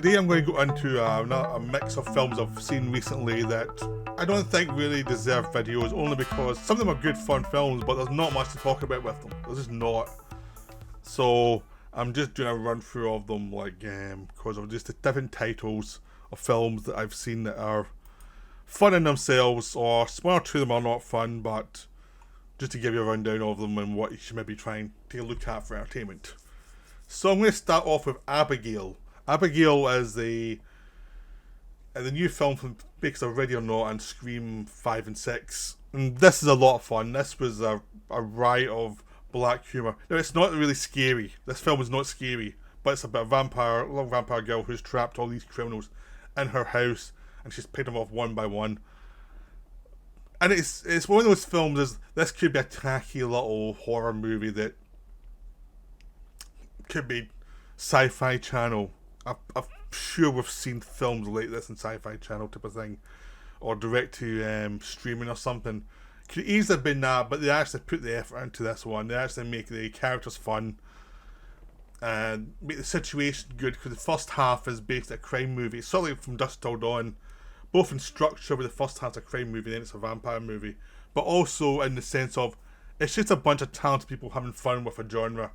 Today I'm going to go into a mix of films I've seen recently that I don't think really deserve videos, only because some of them are good fun films, but there's not much to talk about with them. There's just not. So I'm just doing a run through of them, because of just the different titles of films that I've seen that are fun in themselves, or one or two of them are not fun, but just to give you a rundown of them and what you should maybe try and take a look at for entertainment. So I'm going to start off with Abigail. Abigail is the new film from makers of Ready or Not and Scream 5 and 6. And this is a lot of fun. This was a riot of black humour. Now, it's not really scary. This film is not scary, but it's about a little vampire girl who's trapped all these criminals in her house, and she's picked them off one by one. And it's one of those films, this could be a tacky little horror movie that could be Sci-Fi Channel. I'm sure we've seen films like this in Sci-Fi Channel type of thing, or direct to streaming or something. Could easily have been that, but they actually put the effort into this one. They actually make the characters fun and make the situation good, because the first half is based on a crime movie. It's sort of like From Dusk Till Dawn, both in structure, where the first half's a crime movie, then it's a vampire movie, but also in the sense of it's just a bunch of talented people having fun with a genre.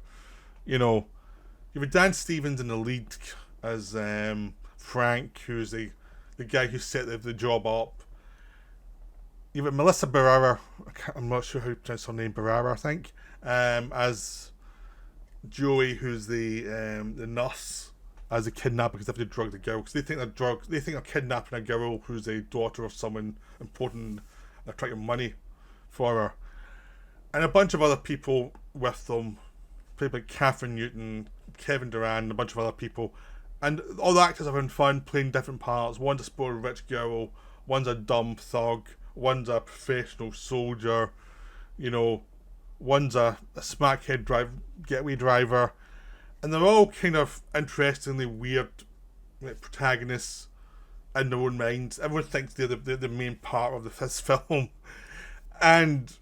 You know, you have Dan Stevens in the lead as Frank, who's the guy who set the job up. You've got Melissa Barrera, I'm not sure how to pronounce her name, Barrera I think, as Joey, who's the nurse, as a kidnapper, because they have to drug the girl, because they think they're kidnapping a girl who's a daughter of someone important, and they're trying to get money for her. And a bunch of other people with them, people like Catherine Newton, Kevin Durant, and a bunch of other people. And all the actors are having fun playing different parts. One's a spoiled rich girl, one's a dumb thug, one's a professional soldier, one's a smackhead getaway driver. And they're all kind of interestingly weird protagonists in their own minds. Everyone thinks they're the main part of this film. And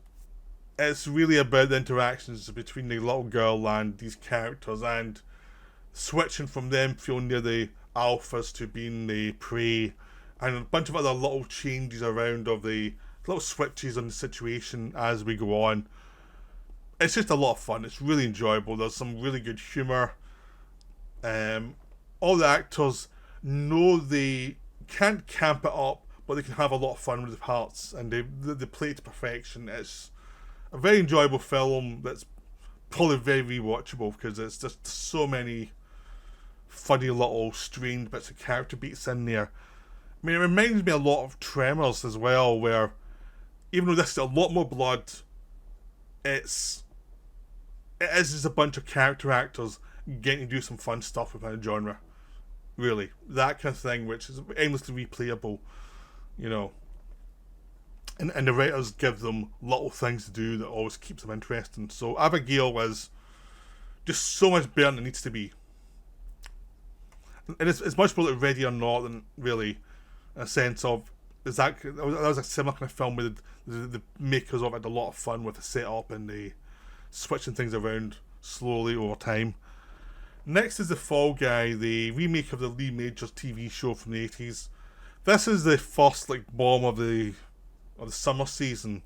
it's really about the interactions between the little girl and these characters, and switching from them feeling near the alphas to being the prey, and a bunch of other little changes around of the little switches on the situation as we go on. It's just a lot of fun. It's really enjoyable. There's some really good humour. All the actors know they can't camp it up, but they can have a lot of fun with the parts, and they play it to perfection. It's a very enjoyable film that's probably very rewatchable, because it's just so many funny little strange bits of character beats in there. I mean, it reminds me a lot of Tremors as well, where even though this is a lot more blood, it is just a bunch of character actors getting to do some fun stuff within a genre. Really, that kind of thing, which is endlessly replayable, And the writers give them little things to do that always keeps them interesting. So Abigail was just so much better than it needs to be. And it's much more like Ready or Not than really a sense of, that was a similar kind of film where the makers of it had a lot of fun with the setup and the switching things around slowly over time. Next is The Fall Guy, the remake of the Lee Majors TV show from the 80s. This is the first bomb of the summer season.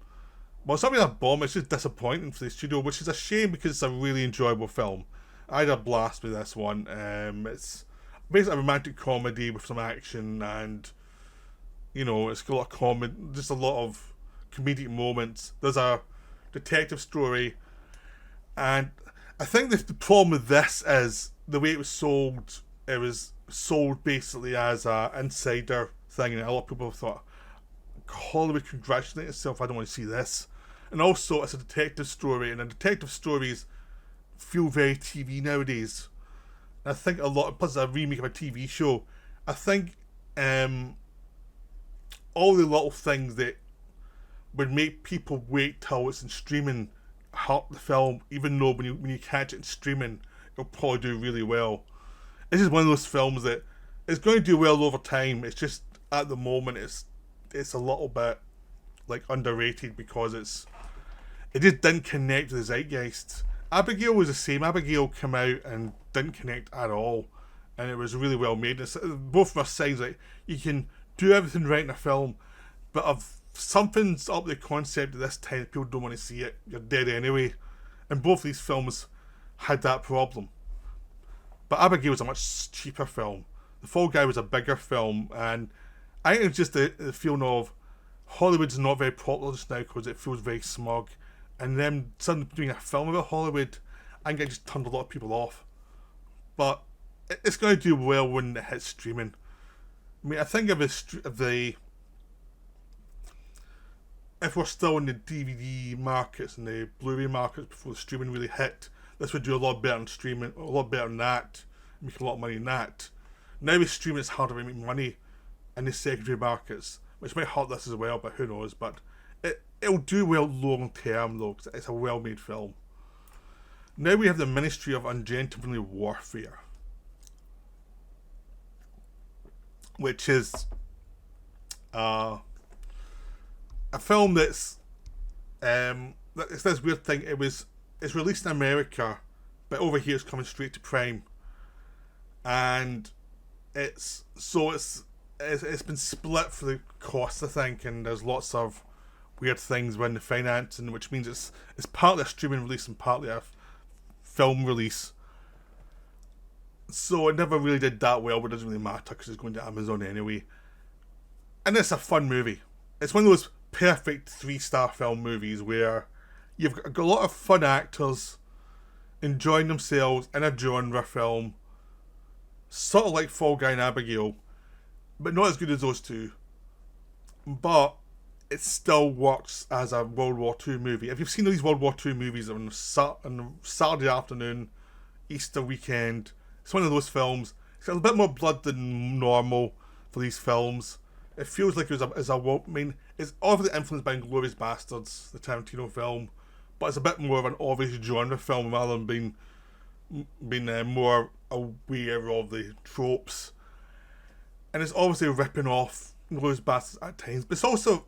Well, it's not really a bomb, it's just disappointing for the studio, which is a shame, because it's a really enjoyable film. I had a blast with this one. It's basically a romantic comedy with some action, and it's got a lot of comedy, just a lot of comedic moments. There's a detective story, and I think the problem with this is the way it was sold. It was sold basically as a insider thing, and a lot of people thought, Hollywood congratulate itself, I don't want to see this. And also, it's a detective story, and detective stories feel very TV nowadays. And I think a lot, plus a remake of a TV show, I think all the little things that would make people wait till it's in streaming hurt the film, even though when you catch it in streaming, it'll probably do really well. This is one of those films that is going to do well over time. It's just, at the moment, it's a little bit underrated, because it just didn't connect with the zeitgeist. Abigail was the same. Abigail came out and didn't connect at all. and it was really well made. It's, both of our sides, like, you can do everything right in a film, but if something's up the concept at this time, people don't want to see it, you're dead anyway. And both these films had that problem. But Abigail was a much cheaper film. The Fall Guy was a bigger film, and I think it's just the feeling of Hollywood's not very popular just now because it feels very smug. And then suddenly doing a film about Hollywood, I think it just turned a lot of people off. But it's going to do well when it hits streaming. I mean, I think if we're still in the DVD markets and the Blu-ray markets before the streaming really hit, this would do a lot better in streaming, a lot better than that, make a lot of money in that. Now with streaming, it's harder to make money in the secondary markets, which might hurt this as well, but who knows. But it'll do well long term though, because it's a well-made film. Now we have the Ministry of Ungentlemanly Warfare, which is a film that's it's this weird thing. It's released in America, but over here it's coming straight to Prime, and it's been split for the cost, I think, and there's lots of weird things when the financing, which means it's partly a streaming release and partly a film release. So it never really did that well, but it doesn't really matter because it's going to Amazon anyway. And it's a fun movie. It's one of those perfect 3-star film movies where you've got a lot of fun actors enjoying themselves in a genre film, sort of like Fall Guy and Abigail, but not as good as those two. But it still works as a World War II movie. If you've seen these World War II movies on Saturday afternoon, Easter weekend, it's one of those films. It's got a bit more blood than normal for these films. It feels like it's obviously influenced by Inglourious Bastards, the Tarantino film, but it's a bit more of an obvious genre film rather than being more aware of the tropes. And it's obviously ripping off Inglourious Bastards at times, but it's also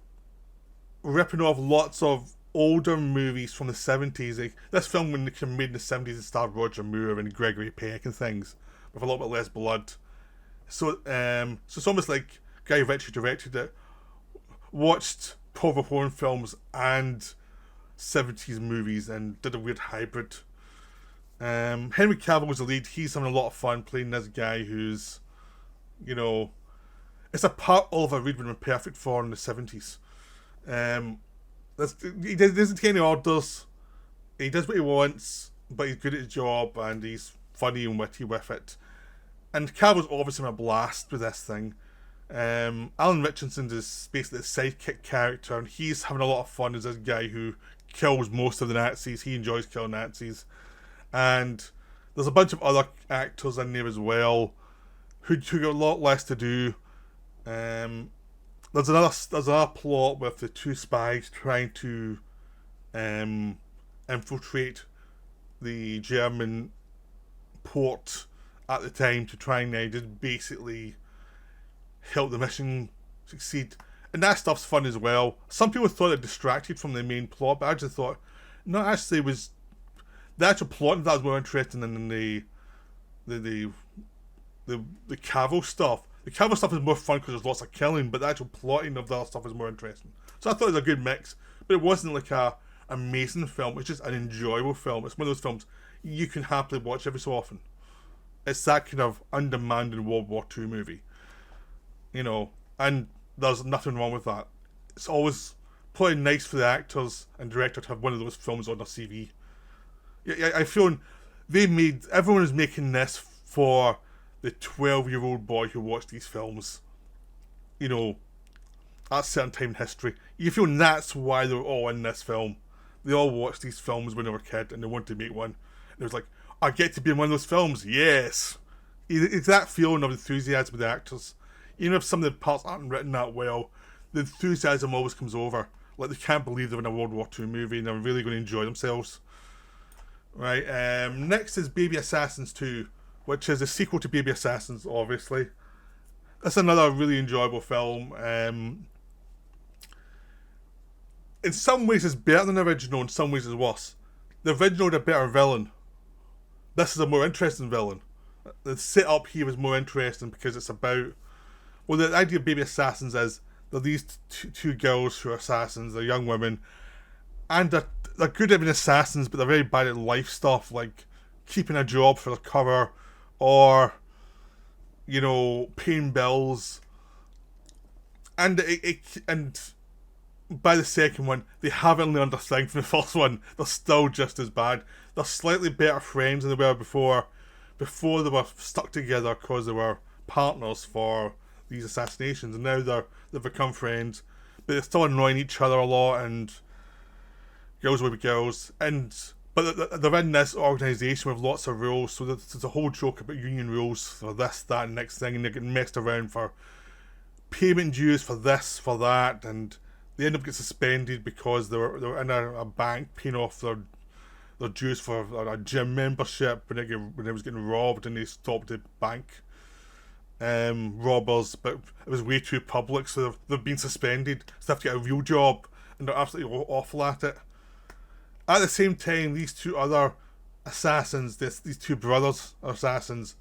ripping off lots of older movies from the 70s. Like this film, when it made in the 70s, it starred Roger Moore and Gregory Peck and things, with a little bit less blood. So it's almost like Guy Ritchie directed it, watched Paul Verhoeven films and 70s movies, and did a weird hybrid. Henry Cavill was the lead. He's having a lot of fun playing this guy who's, it's a part Oliver Reed would have been perfect for in the 70s. He doesn't take any orders. He does what he wants, but he's good at his job and he's funny and witty with it. And Cavill's obviously having a blast with this thing. Alan Richardson is basically the sidekick character, and he's having a lot of fun as this guy who kills most of the Nazis. He enjoys killing Nazis. And there's a bunch of other actors in there as well who got a lot less to do. There's another plot with the two spies trying to infiltrate the German port at the time to try and just basically help the mission succeed. And that stuff's fun as well. Some people thought it distracted from the main plot, but I just thought, no, actually, it was the actual plot of that was more interesting than the Cavill stuff. The Cavill stuff is more fun because there's lots of killing, but the actual plotting of the other stuff is more interesting. So I thought it was a good mix, but it wasn't like a amazing film. It's just an enjoyable film. It's one of those films you can happily watch every so often. It's that kind of undemanding World War II movie, and there's nothing wrong with that. It's always probably nice for the actors and director to have one of those films on their CV. I feel everyone is making this for the 12-year-old boy who watched these films, at a certain time in history. You feel that's why they're all in this film. They all watched these films when they were a kid and they wanted to make one. And it was like, I get to be in one of those films, yes! It's that feeling of enthusiasm with the actors. Even if some of the parts aren't written that well, the enthusiasm always comes over. Like they can't believe they're in a World War II movie and they're really going to enjoy themselves. Right, next is Baby Assassins 2, which is a sequel to Baby Assassins, obviously. That's another really enjoyable film. In some ways it's better than the original, in some ways it's worse. The original had a better villain. This is a more interesting villain. The setup here is more interesting because it's about, well, the idea of baby assassins is they're these two girls who are assassins. They're young women, and they're good at being assassins, but they're very bad at life stuff like keeping a job for the cover, or paying bills. And by the second one, they haven't learned a thing from the first one. They're still just as bad. They're slightly better friends than they were before. Before they were stuck together because they were partners for these assassinations, and now they've become friends, but they're still annoying each other a lot, and girls will be girls, but they're in this organisation with lots of rules, so there's a whole joke about union rules for this, that, and next thing, and they're getting messed around for payment dues for this, for that, and they end up getting suspended because they were in a bank paying off their dues for a gym membership when it was getting robbed, and they stopped the bank robbers, but it was way too public, so they've been suspended, so they have to get a real job, and they're absolutely awful at it. At the same time, these two other assassins, these two brothers assassins,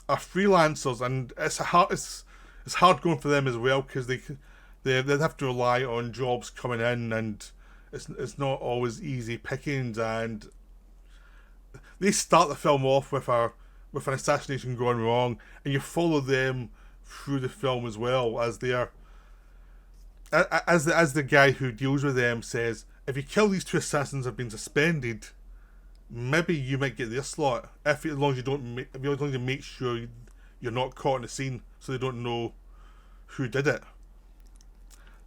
are freelancers, and it's hard going for them as well, because they have to rely on jobs coming in, and it's not always easy pickings, and they start the film off with an assassination going wrong, and you follow them through the film as well, as the guy who deals with them says, if you kill these two assassins have been suspended, maybe you might get their slot, as long as you make sure you're not caught in the scene, so they don't know who did it.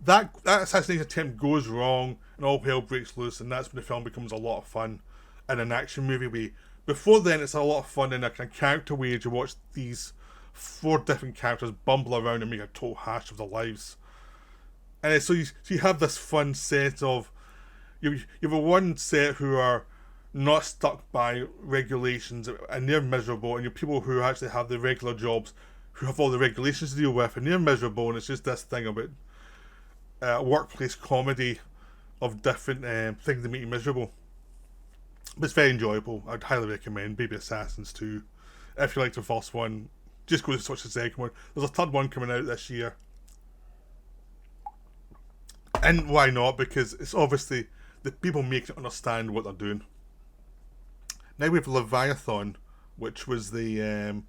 That assassination attempt goes wrong, and all hell breaks loose, and that's when the film becomes a lot of fun in an action movie way. Before then, it's a lot of fun in a kind of character way as you watch these 4 different characters bumble around and make a total hash of their lives. And so you have this fun set of, you have a one set who are not stuck by regulations and they're miserable, and you have people who actually have the regular jobs who have all the regulations to deal with and they're miserable, and it's just this thing about workplace comedy of different things that make you miserable. But it's very enjoyable. I'd highly recommend Baby Assassins 2. If you liked the first one, just go to watch the second one. There's a third one coming out this year. And why not? Because it's obviously the people making it understand what they're doing. Now we have Leviathan, which was the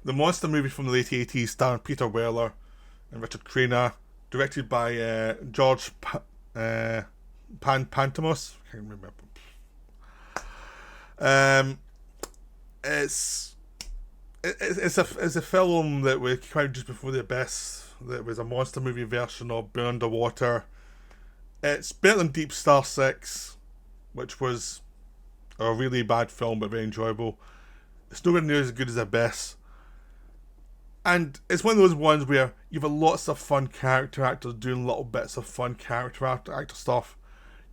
monster movie from the late 80s, starring Peter Weller and Richard Crenna, directed by George Pantomos. I can't remember. It's a film that we came out just before The Abyss. That was a monster movie version of Burn Underwater. It's better than Deep Star 6, which was a really bad film but very enjoyable. It's nowhere near as good as Abyss. And it's one of those ones where you've got lots of fun character actors doing little bits of fun character actor stuff.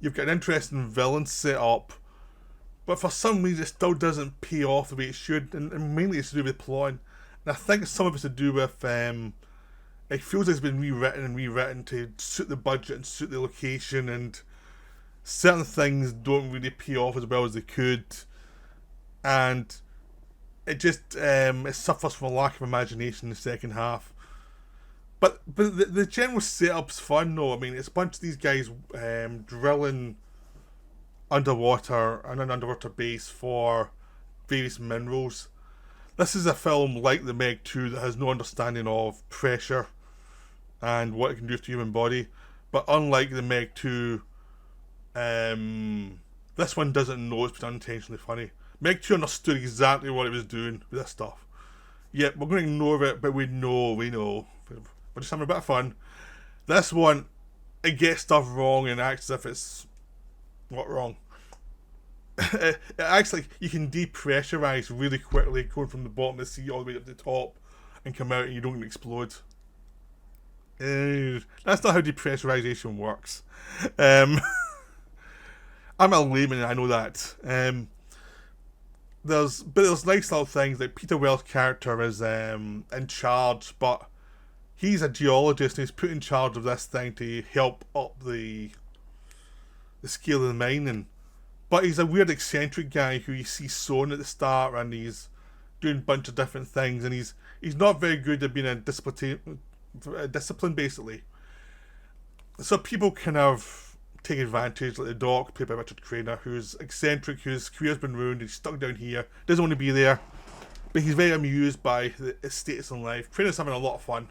You've got an interesting villain set up, but for some reason it still doesn't pay off the way it should, and mainly it's to do with plotting. And I think some of it's to do with it feels like it's been rewritten to suit the budget and suit the location, and certain things don't really pay off as well as they could, and it just it suffers from a lack of imagination in the second half. But the general setup's fun though. I mean, it's a bunch of these guys drilling underwater and an underwater base for various minerals. This is a film like The Meg 2 that has no understanding of pressure and what it can do to the human body. But unlike The Meg 2, this one doesn't know it's been unintentionally funny. Meg 2 understood exactly what it was doing with this stuff. Yeah, we're going to ignore it, but we know. We're just having a bit of fun. This one, it gets stuff wrong and acts as if it's not wrong. It acts like you can depressurize really quickly, going from the bottom of the sea all the way up to the top, and come out and you don't explode. That's not how depressurization works. I'm a layman and I know that. There's nice little things, like Peter Wells' character is in charge, but he's a geologist and he's put in charge of this thing to help up the scale of the mining. But he's a weird eccentric guy who you see sewn at the start, and he's doing a bunch of different things, and he's not very good at being a discipline basically. So people kind of take advantage, like the Doc, played by Richard Crenna, who's eccentric, whose career's been ruined, he's stuck down here, doesn't want to be there, but he's very amused by his status in life. Crenna's having a lot of fun.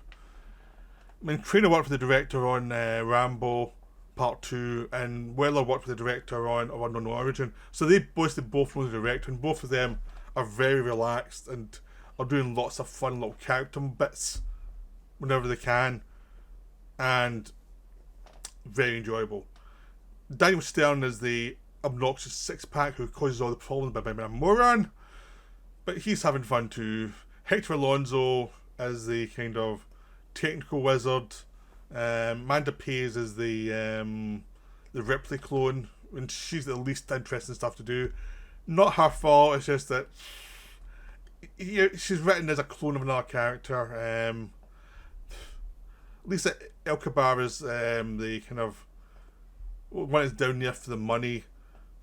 I mean, Crenna worked with the director on Rambo Part 2, and Weller worked with the director on Of Unknown Origin. So they both know the director, and both of them are very relaxed and are doing lots of fun little character bits whenever they can, and very enjoyable. Daniel Stern is the obnoxious six-pack who causes all the problems by being a moron, but he's having fun too. Hector Alonso as the kind of technical wizard. Amanda Pays is the Ripley clone, and she's the least interesting stuff to do. Not her fault, it's just that she's written as a clone of another character. Lisa Elkabar is the kind of one that's down there for the money,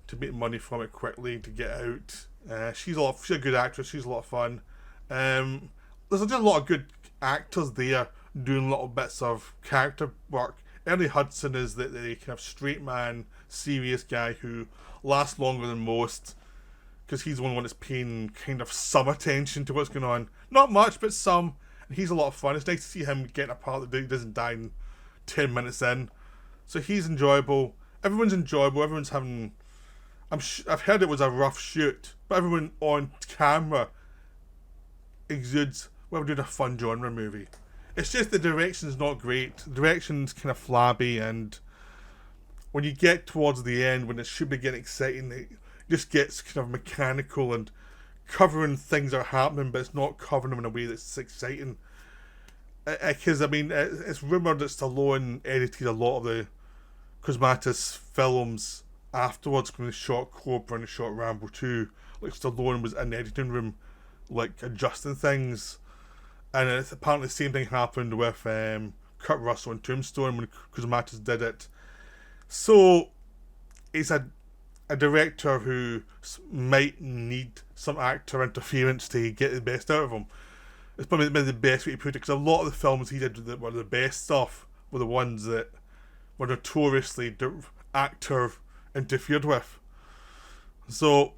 to make money from it quickly to get out. She's a good actress. She's a lot of fun. There's just a lot of good actors there doing little bits of character work. Ernie Hudson is the kind of straight man, serious guy who lasts longer than most, because he's the one that's paying kind of some attention to what's going on. Not much, but some. And he's a lot of fun. It's nice to see him getting a part that he doesn't die in 10 minutes in. So he's enjoyable. Everyone's enjoyable. Everyone's having... I've heard it was a rough shoot, but everyone on camera exudes, well, we're doing a fun genre movie. It's just the direction's not great. The direction's kind of flabby, and when you get towards the end, when it should be getting exciting, it just gets kind of mechanical and covering things that are happening, but it's not covering them in a way that's exciting. Because, I mean, it's rumoured that Stallone edited a lot of the Cosmatos films afterwards, when he shot Cobra and he shot Rambo 2. Like, Stallone was in the editing room, like, adjusting things. And it's apparently the same thing happened with Kurt Russell and Tombstone when Cosmatos did it. So, it's a director who might need some actor interference to get the best out of him. It's probably the best way to put it, because a lot of the films he did that were the best stuff were the ones that were notoriously actor interfered with. So,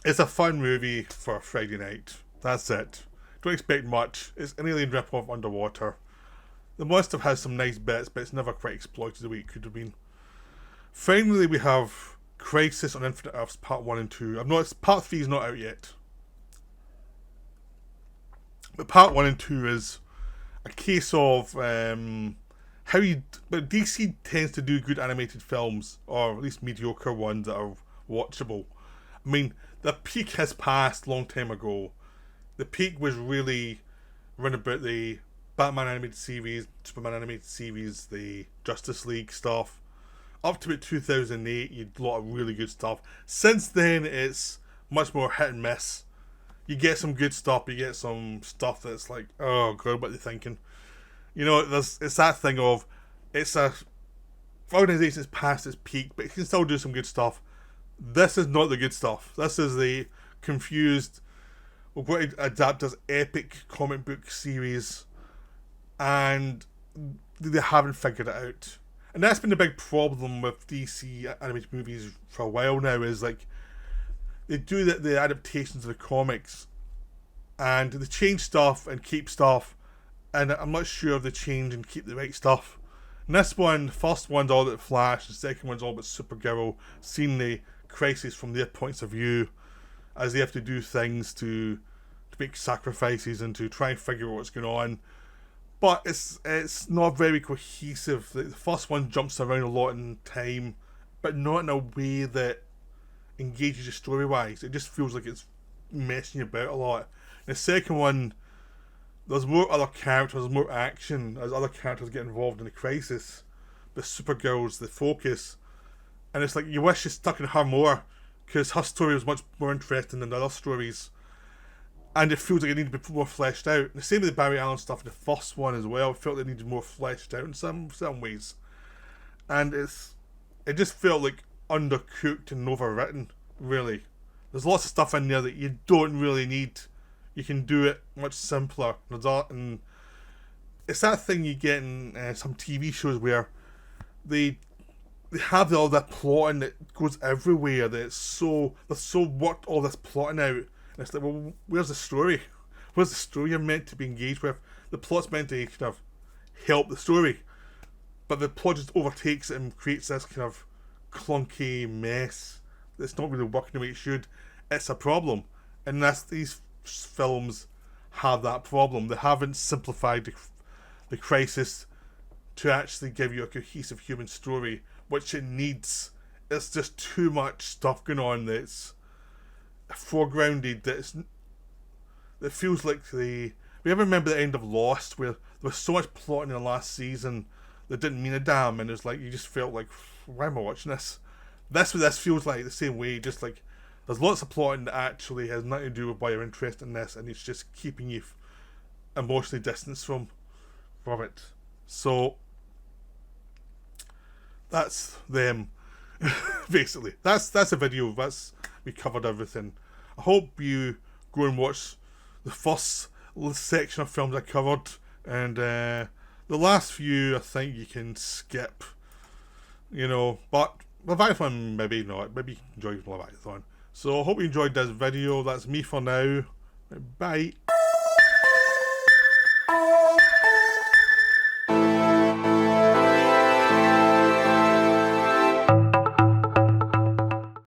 it's a fun movie for Friday night. That's it. Don't expect much. It's an alien rip-off underwater. The monster has some nice bits, but it's never quite exploited the way it could have been. Finally, we have Crisis on Infinite Earths Part 1 and 2. Part 3 is not out yet. But Part 1 and 2 is a case of but DC tends to do good animated films, or at least mediocre ones that are watchable. I mean, the peak has passed a long time ago. The peak was really around about the Batman animated series, Superman animated series, the Justice League stuff. Up to about 2008, you had a lot of really good stuff. Since then, it's much more hit and miss. You get some good stuff, but you get some stuff that's like, oh god, what are they thinking? You know, it's that thing of, it's a organization's past its peak, but it can still do some good stuff. This is not the good stuff. This is the confused, we're going to adapt as epic comic book series, and they haven't figured it out. And that's been the big problem with DC animated movies for a while now, is like, they do the adaptations of the comics, and they change stuff and keep stuff, and I'm not sure if they change and keep the right stuff. And this one, the first one's all about Flash, the second one's all about Supergirl, seeing the crisis from their points of view, as they have to do things to make sacrifices and to try and figure out what's going on. But it's not very cohesive. The first one jumps around a lot in time, but not in a way that engages you story-wise. It just feels like it's messing you about a lot. And the second one, there's more other characters, there's more action as other characters get involved in the crisis. But Supergirl's the focus. And it's like, you wish you stuck in her more, because her story was much more interesting than the other stories. And it feels like it needed to be more fleshed out. The same with the Barry Allen stuff in the first one as well. It felt like it needed more fleshed out in some ways. And it just felt like undercooked and overwritten, really. There's lots of stuff in there that you don't really need. You can do it much simpler. And it's that thing you get in some TV shows where they have all that plotting that goes everywhere. That they're so worked all this plotting out. And it's like, well, where's the story? Where's the story you're meant to be engaged with? The plot's meant to kind of help the story, but the plot just overtakes it and creates this kind of clunky mess that's not really working the way it should. It's a problem, and these films have that problem. They haven't simplified the crisis to actually give you a cohesive human story, which it needs. It's just too much stuff going on that's foregrounded. That feels like we ever remember the end of Lost, where there was so much plotting in the last season that didn't mean a damn, and it's like you just felt like, why am I watching this? This feels like the same way. Just like there's lots of plotting that actually has nothing to do with why you're interested in this, and it's just keeping you emotionally distanced from it. So that's them. Basically, that's a video. We covered everything. I hope you go and watch the first section of films I covered, and the last few I think you can skip. But Leviathan maybe not. Maybe you can enjoy Leviathan. So I hope you enjoyed this video. That's me for now. Bye.